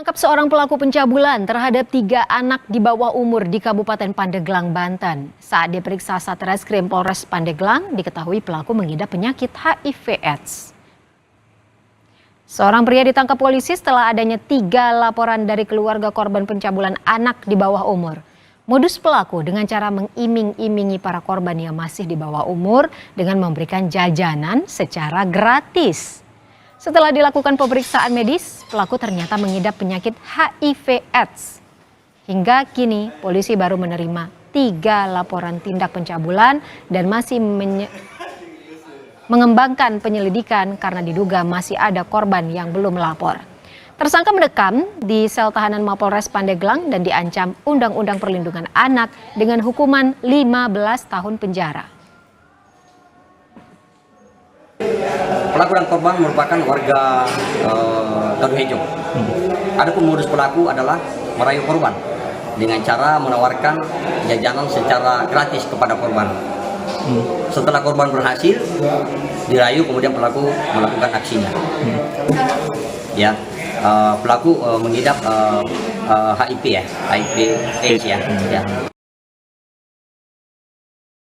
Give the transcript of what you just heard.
Tangkap seorang pelaku pencabulan terhadap 3 anak di bawah umur di Kabupaten Pandeglang, Banten. Saat diperiksa Satreskrim Polres Pandeglang, diketahui pelaku mengidap penyakit HIV/AIDS. Seorang pria ditangkap polisi setelah adanya 3 laporan dari keluarga korban pencabulan anak di bawah umur. Modus pelaku dengan cara mengiming-imingi para korban yang masih di bawah umur dengan memberikan jajanan secara gratis. Setelah dilakukan pemeriksaan medis, pelaku ternyata mengidap penyakit HIV/AIDS. Hingga kini, polisi baru menerima 3 laporan tindak pencabulan dan masih mengembangkan penyelidikan karena diduga masih ada korban yang belum melapor. Tersangka mendekam di sel tahanan Mapolres Pandeglang dan diancam Undang-Undang Perlindungan Anak dengan hukuman 15 tahun penjara. Pelaku dan korban merupakan warga Kaduhejo. Adapun modus pelaku adalah merayu korban dengan cara menawarkan jajanan secara gratis kepada korban. Setelah korban berhasil dirayu, kemudian pelaku melakukan aksinya. Ya, pelaku mengidap HIV ya, HIV/AIDS ya.